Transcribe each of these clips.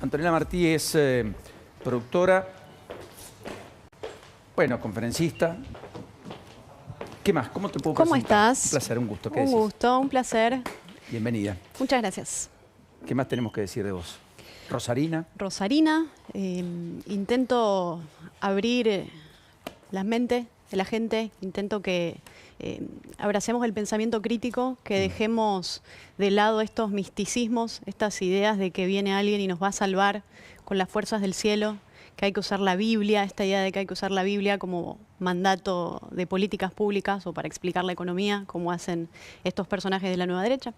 Antonella Martí es productora, bueno, conferencista. ¿Qué más? ¿Cómo te puedo presentar? ¿Cómo estás? Un placer, un gusto. ¿Qué Un decís? gusto, un placer. Bienvenida. Muchas gracias. ¿Qué más tenemos que decir de vos? Rosarina. Rosarina, intento abrir la mente de la gente, intento que abracemos el pensamiento crítico, que dejemos de lado estos misticismos, estas ideas de que viene alguien y nos va a salvar con las fuerzas del cielo, que hay que usar la Biblia, esta idea de que hay que usar la Biblia como mandato de políticas públicas o para explicar la economía, como hacen estos personajes de la nueva derecha.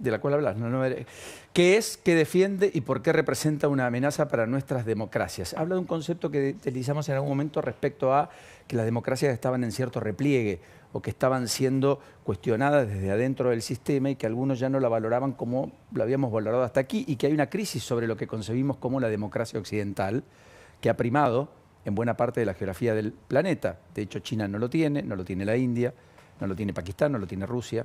De la cual hablas, ¿qué es, qué defiende y por qué representa una amenaza para nuestras democracias? Habla de un concepto que utilizamos en algún momento respecto a que las democracias estaban en cierto repliegue o que estaban siendo cuestionadas desde adentro del sistema y que algunos ya no la valoraban como lo habíamos valorado hasta aquí y que hay una crisis sobre lo que concebimos como la democracia occidental que ha primado en buena parte de la geografía del planeta. De hecho, China no lo tiene la India, no lo tiene Pakistán, no lo tiene Rusia.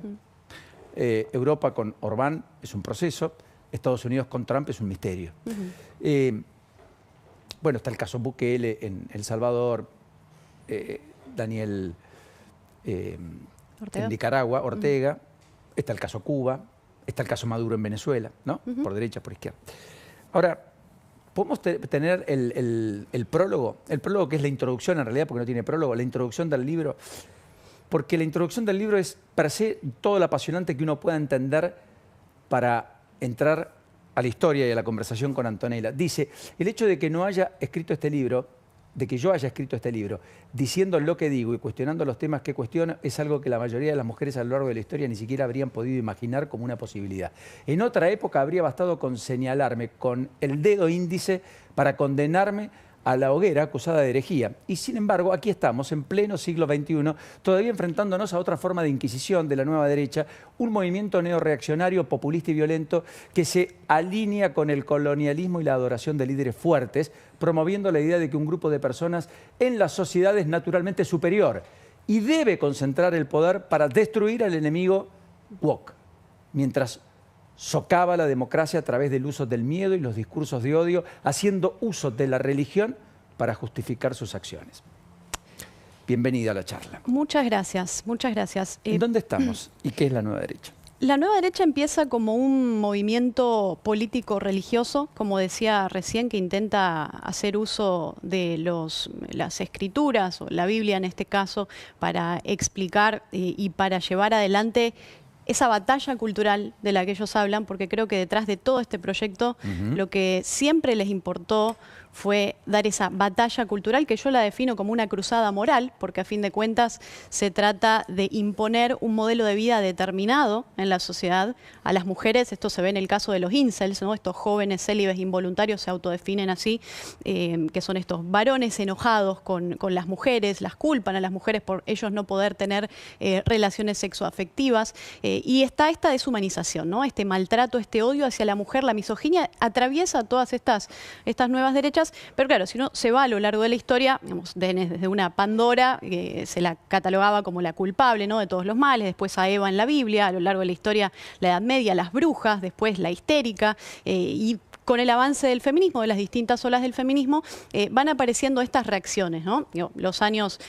Europa con Orbán es un proceso, Estados Unidos con Trump es un misterio. Bueno, está el caso Bukele en El Salvador, Daniel en Nicaragua, Ortega, está el caso Cuba, está el caso Maduro en Venezuela, ¿no? Por derecha, por izquierda. Ahora, podemos tener el prólogo que es la introducción en realidad, porque no tiene prólogo, la introducción del libro. Porque la introducción del libro es, para ser todo lo apasionante que uno pueda entender para entrar a la historia y a la conversación con Antonella. Dice, el hecho de que no haya escrito este libro, de que yo haya escrito este libro, diciendo lo que digo y cuestionando los temas que cuestiono, es algo que la mayoría de las mujeres a lo largo de la historia ni siquiera habrían podido imaginar como una posibilidad. En otra época habría bastado con señalarme con el dedo índice para condenarme a la hoguera acusada de herejía. Y sin embargo, aquí estamos, en pleno siglo XXI, todavía enfrentándonos a otra forma de inquisición de la nueva derecha, un movimiento neorreaccionario, populista y violento que se alinea con el colonialismo y la adoración de líderes fuertes, promoviendo la idea de que un grupo de personas en la sociedad es naturalmente superior y debe concentrar el poder para destruir al enemigo woke, mientras socava la democracia a través del uso del miedo y los discursos de odio, haciendo uso de la religión para justificar sus acciones. Bienvenida a la charla. Muchas gracias, muchas gracias. ¿En dónde estamos y qué es la nueva derecha? La nueva derecha empieza como un movimiento político-religioso, como decía recién, que intenta hacer uso de las escrituras, o la Biblia en este caso, para explicar y para llevar adelante esa batalla cultural de la que ellos hablan, porque creo que detrás de todo este proyecto lo que siempre les importó fue dar esa batalla cultural, que yo la defino como una cruzada moral, porque a fin de cuentas se trata de imponer un modelo de vida determinado en la sociedad. A las mujeres, esto se ve en el caso de los incels, ¿no? Estos jóvenes célibes involuntarios se autodefinen así, que son estos varones enojados con las mujeres, las culpan a las mujeres por ellos no poder tener relaciones sexoafectivas. Y está esta deshumanización, ¿no? Este maltrato, este odio hacia la mujer, la misoginia, atraviesa todas estas nuevas derechas. Pero claro, si uno se va a lo largo de la historia, digamos, desde una Pandora, que se la catalogaba como la culpable, ¿no?, de todos los males, después a Eva en la Biblia, a lo largo de la historia la Edad Media, las brujas, después la histérica, y con el avance del feminismo, de las distintas olas del feminismo, van apareciendo estas reacciones, ¿no? Los años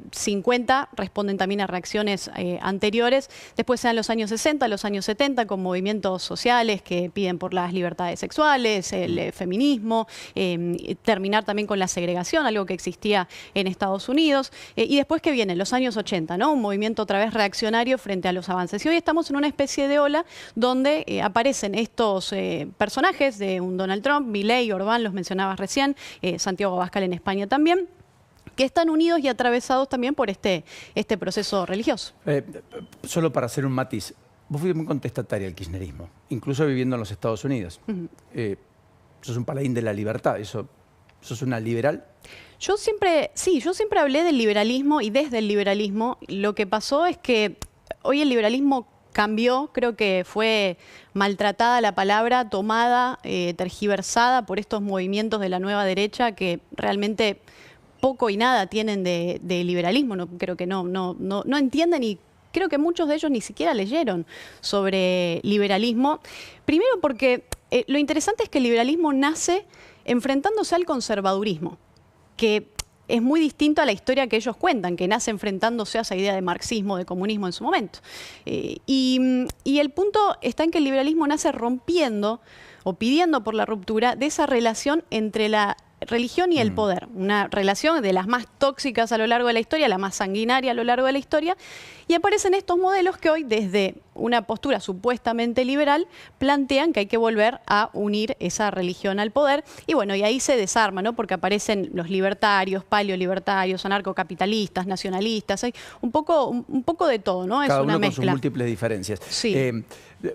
50 responden también a reacciones anteriores, después sean los años 60, los años 70, con movimientos sociales que piden por las libertades sexuales, el feminismo, terminar también con la segregación, algo que existía en Estados Unidos, y después que vienen los años 80, ¿no? Un movimiento otra vez reaccionario frente a los avances. Y hoy estamos en una especie de ola donde aparecen estos personajes de un Donald Trump, Milei, Orbán, los mencionabas recién, Santiago Abascal en España también, que están unidos y atravesados también por este proceso religioso. Solo para hacer un matiz, vos fuiste muy contestataria al kirchnerismo, incluso viviendo en los Estados Unidos. Sos un paladín de la libertad, ¿sos una liberal? Yo siempre hablé del liberalismo y desde el liberalismo. Lo que pasó es que hoy el liberalismo cambió, creo que fue maltratada la palabra, tomada, tergiversada por estos movimientos de la nueva derecha que realmente poco y nada tienen de liberalismo. Creo que no entienden y creo que muchos de ellos ni siquiera leyeron sobre liberalismo. Primero porque lo interesante es que el liberalismo nace enfrentándose al conservadurismo, que es muy distinto a la historia que ellos cuentan, que nace enfrentándose a esa idea de marxismo, de comunismo en su momento. Y el punto está en que el liberalismo nace rompiendo o pidiendo por la ruptura de esa relación entre la religión y el poder, una relación de las más tóxicas a lo largo de la historia, la más sanguinaria a lo largo de la historia, y aparecen estos modelos que hoy, desde una postura supuestamente liberal, plantean que hay que volver a unir esa religión al poder, y bueno, y ahí se desarma, ¿no? Porque aparecen los libertarios, paleolibertarios, anarcocapitalistas, nacionalistas, hay un poco de todo, ¿no? Cada es una uno mezcla. con sus múltiples diferencias. Sí.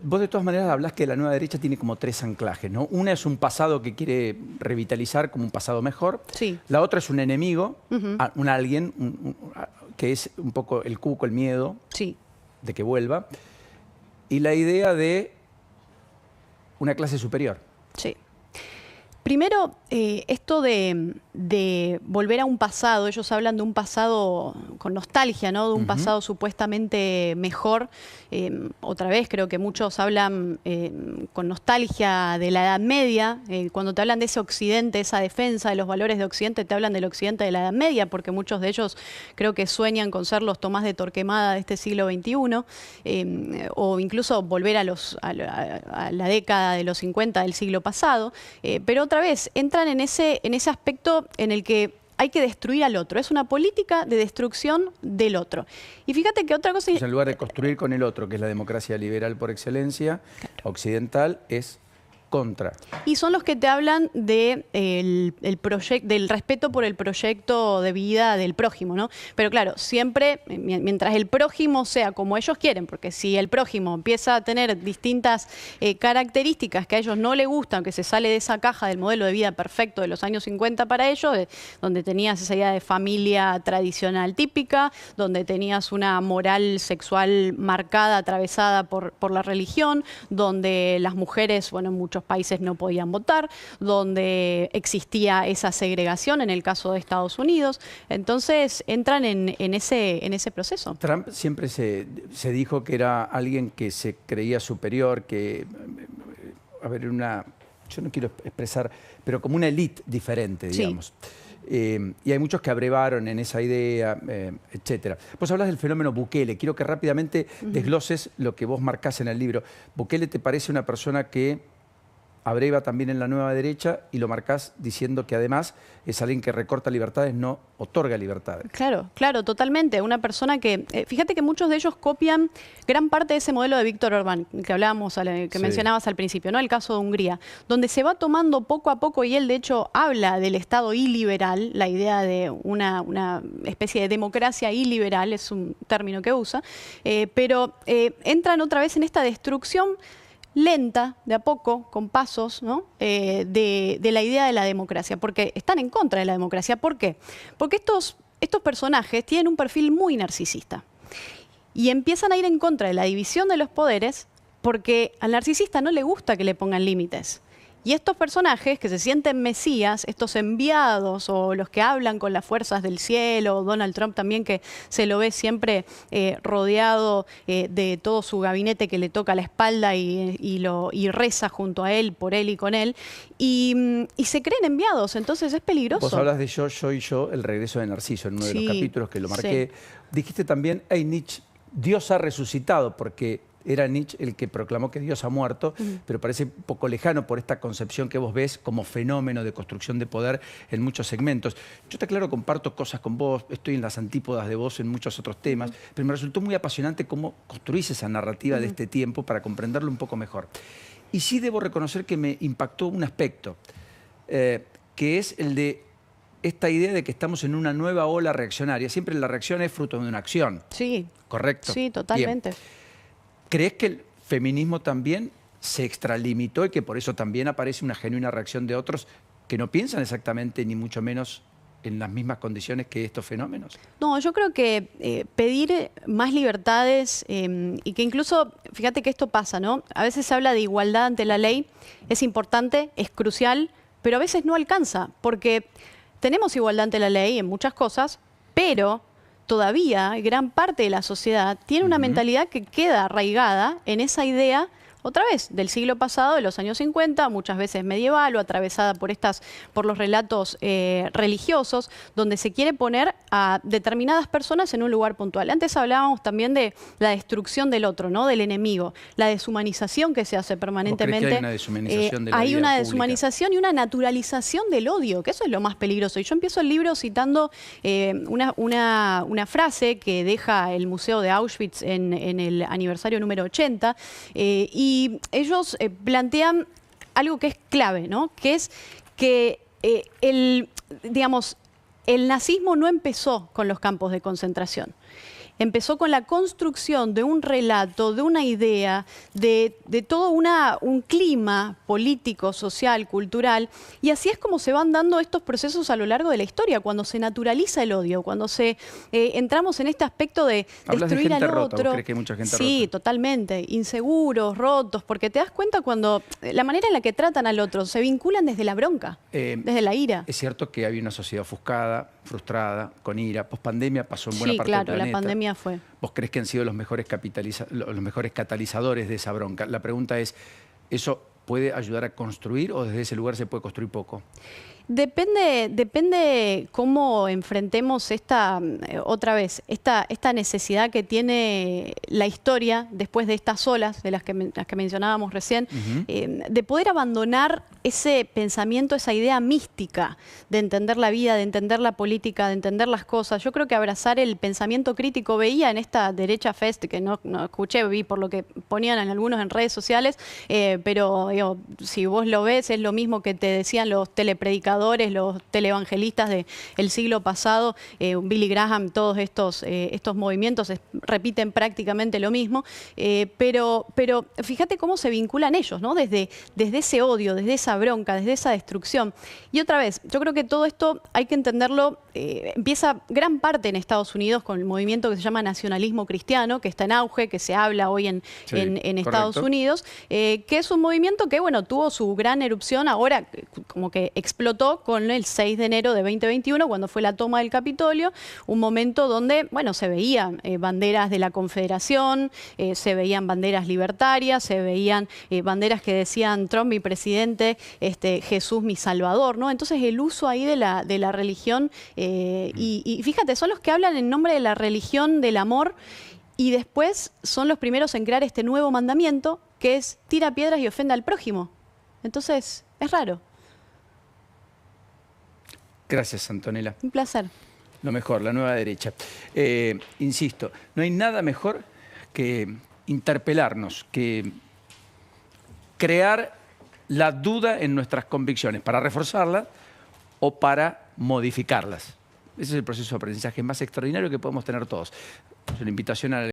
Vos de todas maneras hablas que la nueva derecha tiene como 3 anclajes, ¿no? Una es un pasado que quiere revitalizar como un pasado mejor. Sí. La otra es un enemigo, un alguien, que es un poco el cuco, el miedo de que vuelva. Y la idea de una clase superior. Sí. Primero, esto de volver a un pasado, ellos hablan de un pasado con nostalgia, ¿no? De un pasado supuestamente mejor. Otra vez creo que muchos hablan con nostalgia de la Edad Media. Cuando te hablan de ese Occidente, esa defensa de los valores de Occidente, te hablan del Occidente de la Edad Media, porque muchos de ellos creo que sueñan con ser los Tomás de Torquemada de este siglo XXI, o incluso volver a la década de los 50 del siglo pasado. Pero otra vez, entran en ese aspecto en el que hay que destruir al otro. Es una política de destrucción del otro. Y fíjate que otra cosa... O sea, en lugar de construir con el otro, que es la democracia liberal por excelencia, occidental, es contra. Y son los que te hablan de del respeto por el proyecto de vida del prójimo, ¿no? Pero claro, siempre, mientras el prójimo sea como ellos quieren, porque si el prójimo empieza a tener distintas características que a ellos no les gustan, que se sale de esa caja del modelo de vida perfecto de los años 50 para ellos, donde tenías esa idea de familia tradicional típica, donde tenías una moral sexual marcada, atravesada por la religión, donde las mujeres, bueno, en muchos países no podían votar, donde existía esa segregación en el caso de Estados Unidos. Entonces entran en ese proceso. Trump siempre se dijo que era alguien que se creía superior, que, a ver, yo no quiero expresar, pero como una élite diferente, digamos. Sí. Y hay muchos que abrevaron en esa idea, etcétera. Vos hablas del fenómeno Bukele. Quiero que rápidamente desgloses lo que vos marcás en el libro. ¿Bukele te parece una persona que abreva también en la nueva derecha y lo marcás diciendo que además es alguien que recorta libertades, no otorga libertades? Claro, claro, totalmente. Una persona que, fíjate que muchos de ellos copian gran parte de ese modelo de Víctor Orbán, que hablábamos, que mencionabas al principio, ¿no? El caso de Hungría, donde se va tomando poco a poco, y él de hecho habla del Estado iliberal, la idea de una especie de democracia iliberal, es un término que usa, pero entran otra vez en esta destrucción lenta, de a poco, con pasos, ¿no? de la idea de la democracia, porque están en contra de la democracia. ¿Por qué? Porque estos personajes tienen un perfil muy narcisista y empiezan a ir en contra de la división de los poderes porque al narcisista no le gusta que le pongan límites. Y estos personajes que se sienten mesías, estos enviados o los que hablan con las fuerzas del cielo, Donald Trump también, que se lo ve siempre rodeado de todo su gabinete que le toca la espalda y reza junto a él, por él y con él, y se creen enviados, entonces es peligroso. Vos hablas de Yo, Yo y Yo, el regreso de Narciso, en uno de los capítulos que lo marqué. Dijiste también, hey Nietzsche, Dios ha resucitado, porque era Nietzsche el que proclamó que Dios ha muerto, pero parece un poco lejano por esta concepción que vos ves como fenómeno de construcción de poder en muchos segmentos. Yo te aclaro, comparto cosas con vos, estoy en las antípodas de vos en muchos otros temas, pero me resultó muy apasionante cómo construís esa narrativa de este tiempo para comprenderlo un poco mejor. Y sí debo reconocer que me impactó un aspecto, que es el de esta idea de que estamos en una nueva ola reaccionaria. Siempre la reacción es fruto de una acción. Sí. ¿Correcto? Sí, totalmente. Bien. ¿Crees que el feminismo también se extralimitó y que por eso también aparece una genuina reacción de otros que no piensan exactamente, ni mucho menos en las mismas condiciones que estos fenómenos? No, yo creo que pedir más libertades y que incluso, fíjate que esto pasa, ¿no? A veces se habla de igualdad ante la ley, es importante, es crucial, pero a veces no alcanza, porque tenemos igualdad ante la ley en muchas cosas, pero todavía gran parte de la sociedad tiene una mentalidad que queda arraigada en esa idea, otra vez, del siglo pasado, de los años 50, muchas veces medieval o atravesada por los relatos religiosos, donde se quiere poner a determinadas personas en un lugar puntual. Antes hablábamos también de la destrucción del otro, ¿no? Del enemigo, la deshumanización que se hace permanentemente. ¿Vos crees que hay una deshumanización de la Hay vida una pública? Deshumanización y una naturalización del odio, que eso es lo más peligroso. Y yo empiezo el libro citando una frase que deja el Museo de Auschwitz en el aniversario número 80, y ellos plantean algo que es clave, ¿no? Que es que el nazismo no empezó con los campos de concentración. Empezó con la construcción de un relato, de una idea, de todo un clima político, social, cultural, y así es como se van dando estos procesos a lo largo de la historia, cuando se naturaliza el odio, cuando entramos en este aspecto de Hablas destruir de gente al rota, otro. ¿vos crees que hay mucha gente Sí, rota? totalmente, inseguros, rotos, porque te das cuenta cuando la manera en la que tratan al otro, se vinculan desde la bronca, desde la ira. Es cierto que había una sociedad ofuscada, frustrada, con ira. Pospandemia pasó en buena parte del planeta. La pandemia fue. ¿Vos crees que han sido los mejores catalizadores de esa bronca? La pregunta es, ¿eso puede ayudar a construir o desde ese lugar se puede construir poco? Depende cómo enfrentemos esta necesidad que tiene la historia después de estas olas de las que mencionábamos recién, de poder abandonar ese pensamiento, esa idea mística de entender la vida, de entender la política, de entender las cosas. Yo creo que abrazar el pensamiento crítico, veía en esta derecha fest, que no escuché, vi por lo que ponían algunos en redes sociales, pero digo, si vos lo ves, es lo mismo que te decían los telepredicadores, los televangelistas del siglo pasado, Billy Graham, todos estos movimientos repiten prácticamente lo mismo, pero fíjate cómo se vinculan ellos, ¿no? Desde ese odio, desde esa bronca, desde esa destrucción. Y otra vez, yo creo que todo esto hay que entenderlo, empieza gran parte en Estados Unidos con el movimiento que se llama nacionalismo cristiano, que está en auge, que se habla hoy en Estados Unidos, que es un movimiento que, bueno, tuvo su gran erupción ahora, como que explotó con el 6 de enero de 2021, cuando fue la toma del Capitolio, un momento donde, bueno, se veían banderas de la Confederación, se veían banderas libertarias, se veían banderas que decían Trump mi presidente, Jesús mi salvador, ¿no? Entonces el uso ahí de la religión, y fíjate, son los que hablan en nombre de la religión del amor, y después son los primeros en crear este nuevo mandamiento, que es tira piedras y ofenda al prójimo. Entonces, es raro. Gracias, Antonella. Un placer. Lo mejor, la nueva derecha. Insisto, no hay nada mejor que interpelarnos, que crear la duda en nuestras convicciones para reforzarlas o para modificarlas. Ese es el proceso de aprendizaje más extraordinario que podemos tener todos. Es una invitación a la